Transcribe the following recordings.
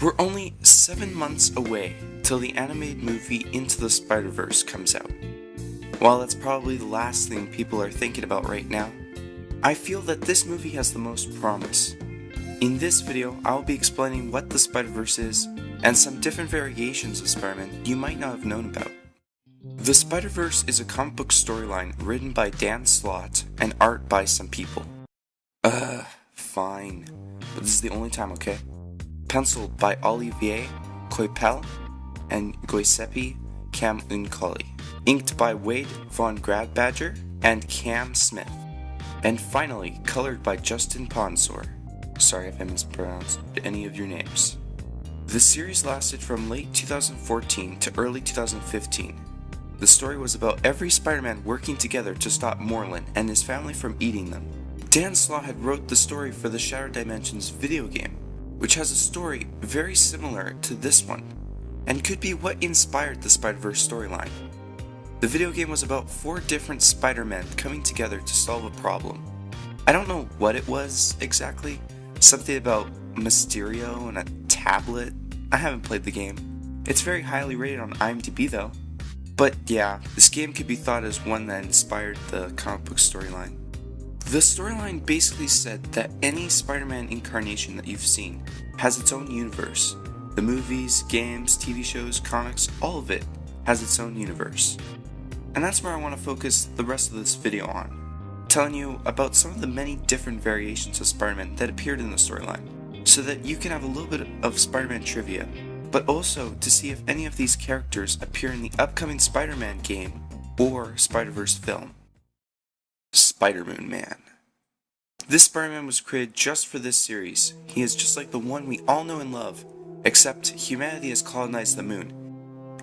We're only 7 months away till the animated movie Into the Spider-Verse comes out. While that's probably the last thing people are thinking about right now, I feel that this movie has the most promise. In this video, I'll be explaining what the Spider-Verse is, and some different variations of Spider-Man you might not have known about. The Spider-Verse is a comic book storyline written by Dan Slott and art by some people. Fine. But this is the only time, okay? Penciled by Olivier Coipel and Giuseppe Camuncoli. Inked by Wade Von Gradbadger and Cam Smith. And finally, colored by Justin Ponsor. Sorry if I mispronounced any of your names. The series lasted from late 2014 to early 2015. The story was about every Spider-Man working together to stop Morlun and his family from eating them. Dan Slott had wrote the story for the Shattered Dimensions video game, which has a story very similar to this one, and could be what inspired the Spider-Verse storyline. The video game was about 4 different Spider-Men coming together to solve a problem. I don't know what it was exactly, something about Mysterio and a tablet. I haven't played the game. It's very highly rated on IMDb though. But yeah, this game could be thought as one that inspired the comic book storyline. The storyline basically said that any Spider-Man incarnation that you've seen has its own universe. The movies, games, TV shows, comics, all of it has its own universe. And that's where I want to focus the rest of this video on, telling you about some of the many different variations of Spider-Man that appeared in the storyline, so that you can have a little bit of Spider-Man trivia, but also to see if any of these characters appear in the upcoming Spider-Man game or Spider-Verse film. Spider-Moon Man. This Spider-Man was created just for this series. He is just like the one we all know and love, except humanity has colonized the moon,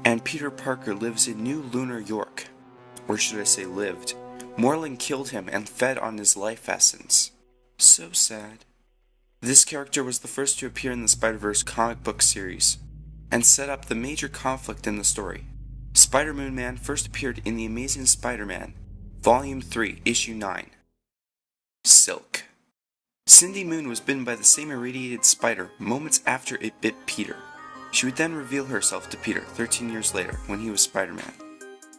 and Peter Parker lives in New Lunar York. Or should I say lived. Morlun killed him and fed on his life essence. So sad. This character was the first to appear in the Spider-Verse comic book series, and set up the major conflict in the story. Spider-Moon Man first appeared in The Amazing Spider-Man, Volume 3, Issue 9. Silk. Cindy Moon was bitten by the same irradiated spider moments after it bit Peter. She would then reveal herself to Peter 13 years later when he was Spider-Man.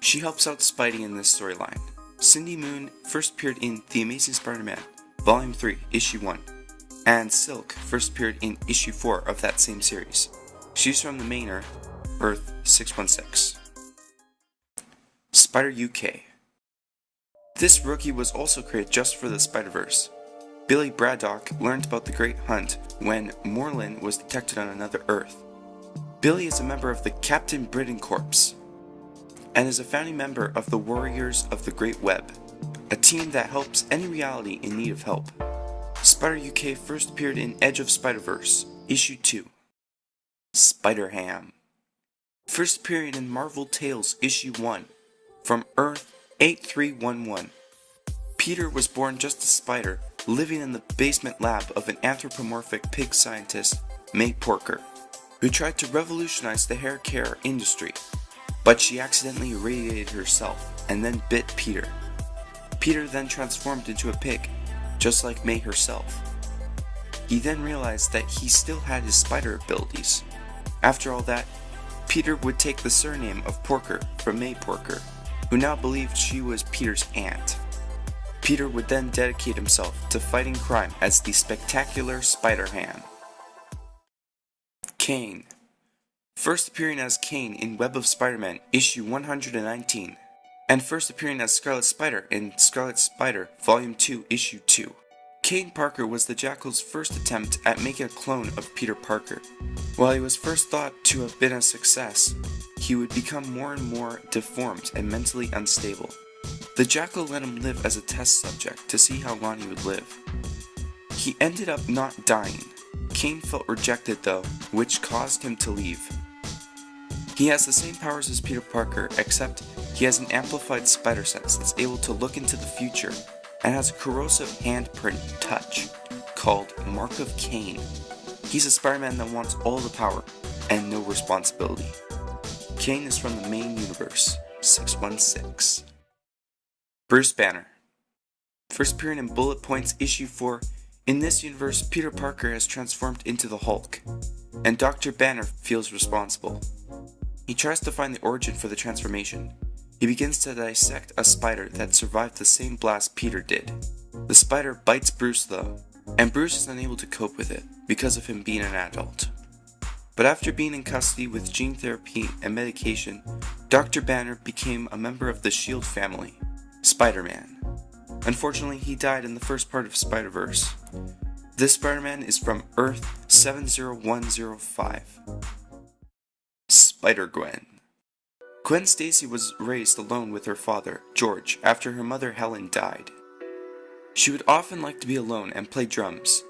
She helps out Spidey in this storyline. Cindy Moon first appeared in The Amazing Spider-Man, Volume 3, Issue 1, and Silk first appeared in Issue 4 of that same series. She's from the main Earth 616. Spider UK. This rookie was also created just for the Spider-Verse. Billy Braddock learned about the Great Hunt when Morlun was detected on another Earth. Billy is a member of the Captain Britain Corps, and is a founding member of the Warriors of the Great Web, a team that helps any reality in need of help. Spider UK first appeared in Edge of Spider-Verse, Issue 2. Spider-Ham. First appearing in Marvel Tales Issue 1, from Earth 8311. Peter was born just a spider, living in the basement lab of an anthropomorphic pig scientist, May Porker, who tried to revolutionize the hair care industry, but she accidentally irradiated herself and then bit Peter. Peter then transformed into a pig, just like May herself. He then realized that he still had his spider abilities. After all that, Peter would take the surname of Porker from May Porker, who now believed she was Peter's aunt. Peter would then dedicate himself to fighting crime as the spectacular Spider-Ham. Kaine. First appearing as Kaine in Web of Spider-Man Issue 119, and first appearing as Scarlet Spider in Scarlet Spider Volume 2 Issue 2. Kaine Parker was the Jackal's first attempt at making a clone of Peter Parker. While he was first thought to have been a success, he would become more and more deformed and mentally unstable. The Jackal let him live as a test subject to see how long he would live. He ended up not dying. Kaine felt rejected though, which caused him to leave. He has the same powers as Peter Parker, except he has an amplified spider sense that's able to look into the future, and has a corrosive handprint touch called Mark of Kaine. He's a Spider-Man that wants all the power and no responsibility. Kaine is from the main universe, 616. Bruce Banner. First appearing in Bullet Points Issue 4, In this universe, Peter Parker has transformed into the Hulk, and Dr. Banner feels responsible. He tries to find the origin for the transformation. He begins to dissect a spider that survived the same blast Peter did. The spider bites Bruce though, and Bruce is unable to cope with it because of him being an adult. But after being in custody with gene therapy and medication, Dr. Banner became a member of the S.H.I.E.L.D. family, Spider-Man. Unfortunately, he died in the first part of Spider-Verse. This Spider-Man is from Earth 70105. Spider-Gwen. Gwen Stacy was raised alone with her father, George, after her mother Helen died. She would often like to be alone and play drums.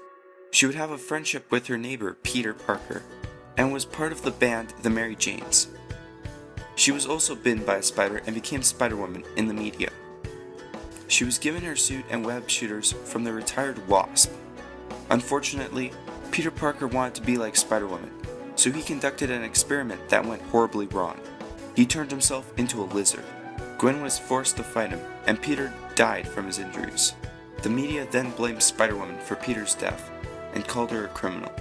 She would have a friendship with her neighbor, Peter Parker, and was part of the band The Mary Janes. She was also bitten by a spider and became Spider-Woman in the media. She was given her suit and web shooters from the retired Wasp. Unfortunately, Peter Parker wanted to be like Spider-Woman, so he conducted an experiment that went horribly wrong. He turned himself into a lizard. Gwen was forced to fight him, and Peter died from his injuries. The media then blamed Spider-Woman for Peter's death, and called her a criminal.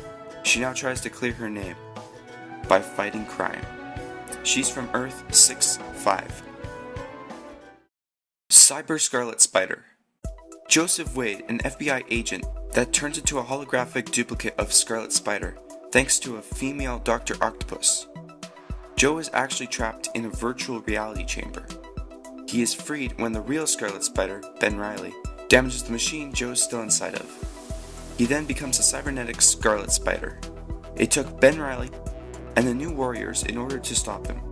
She now tries to clear her name by fighting crime. She's from Earth 6-5. Cyber Scarlet Spider. Joseph Wade, an FBI agent that turns into a holographic duplicate of Scarlet Spider thanks to a female Dr. Octopus. Joe is actually trapped in a virtual reality chamber. He is freed when the real Scarlet Spider, Ben Reilly, damages the machine Joe is still inside of. He then becomes a cybernetic Scarlet Spider. It took Ben Reilly and the New Warriors in order to stop him.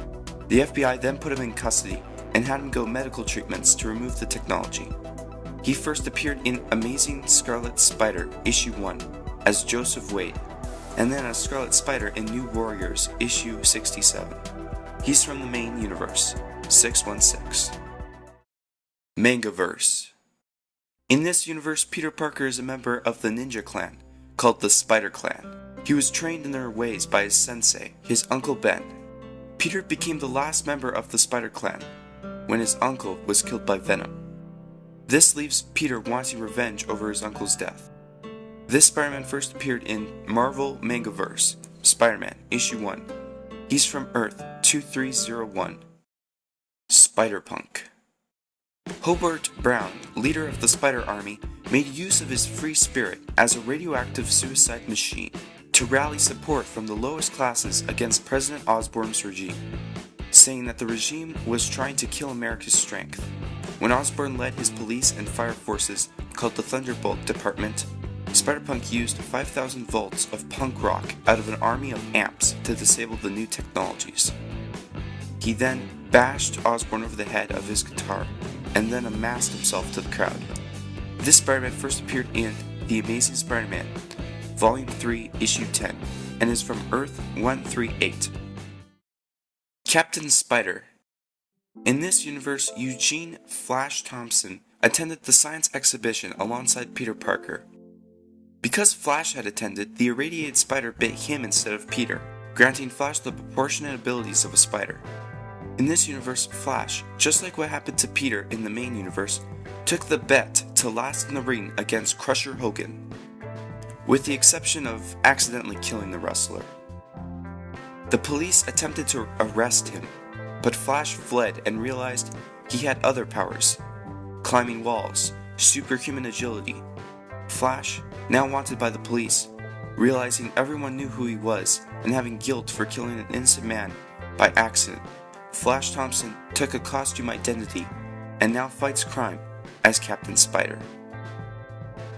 The FBI then put him in custody and had him go medical treatments to remove the technology. He first appeared in Amazing Scarlet Spider Issue 1 as Joseph Wade, and then as Scarlet Spider in New Warriors Issue 67. He's from the main universe, 616. Manga Verse. In this universe, Peter Parker is a member of the ninja clan, called the Spider Clan. He was trained in their ways by his sensei, his Uncle Ben. Peter became the last member of the Spider Clan, when his uncle was killed by Venom. This leaves Peter wanting revenge over his uncle's death. This Spider-Man first appeared in Marvel Manga Verse, Spider-Man, Issue 1. He's from Earth 2301. Spider-Punk. Hobart Brown, leader of the Spider Army, made use of his free spirit as a radioactive suicide machine to rally support from the lowest classes against President Osborn's regime, saying that the regime was trying to kill America's strength. When Osborn led his police and fire forces, called the Thunderbolt Department, Spider-Punk used 5,000 volts of punk rock out of an army of amps to disable the new technologies. He then bashed Osborn over the head of his guitar, and then amassed himself to the crowd. This Spider-Man first appeared in The Amazing Spider-Man, Volume 3, Issue 10, and is from Earth 138. Captain Spider. In this universe, Eugene Flash Thompson attended the science exhibition alongside Peter Parker. Because Flash had attended, the irradiated spider bit him instead of Peter, granting Flash the proportionate abilities of a spider. In this universe, Flash, just like what happened to Peter in the main universe, took the bet to last in the ring against Crusher Hogan, with the exception of accidentally killing the wrestler. The police attempted to arrest him, but Flash fled and realized he had other powers: climbing walls, superhuman agility. Flash, now wanted by the police, realizing everyone knew who he was and having guilt for killing an innocent man by accident, Flash Thompson took a costume identity and now fights crime as Captain Spider.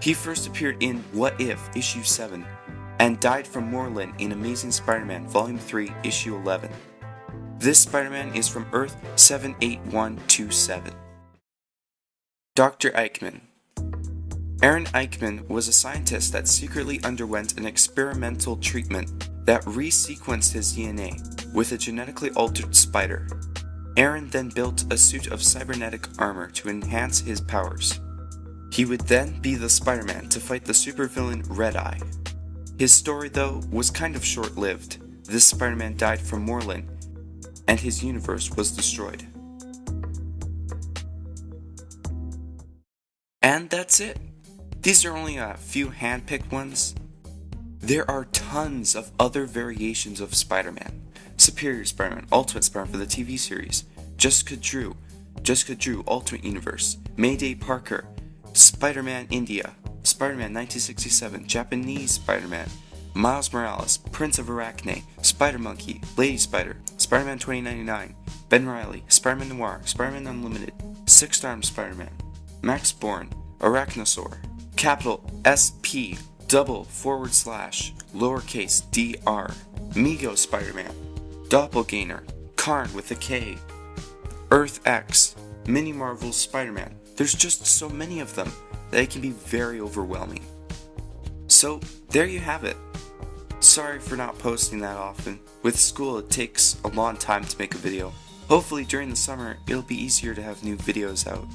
He first appeared in What If Issue 7 and died from Moreland in Amazing Spider-Man Volume 3 Issue 11. This Spider-Man is from Earth 78127. Dr. Aikman. Aaron Aikman was a scientist that secretly underwent an experimental treatment that resequenced his DNA with a genetically altered spider. Aaron then built a suit of cybernetic armor to enhance his powers. He would then be the Spider-Man to fight the supervillain Red Eye. His story, though, was kind of short-lived. This Spider-Man died from Moreland, and his universe was destroyed. And that's it. These are only a few hand-picked ones. There are tons of other variations of Spider-Man. Superior Spider-Man, Ultimate Spider-Man for the TV series, Jessica Drew Ultimate Universe, Mayday Parker, Spider-Man India, Spider-Man 1967, Japanese Spider-Man, Miles Morales, Prince of Arachne, Spider-Monkey, Lady Spider, Spider-Man 2099, Ben Reilly, Spider-Man Noir, Spider-Man Unlimited, Six-Armed Spider-Man, Max Bourne, Arachnosaur, capital SP, double / lowercase dr, Mego Spider-Man, Doppelganger, Karn with a K, Earth X, Mini Marvel's Spider-Man. There's just so many of them that it can be very overwhelming. So, there you have it. Sorry for not posting that often. With school, it takes a long time to make a video. Hopefully during the summer, it'll be easier to have new videos out.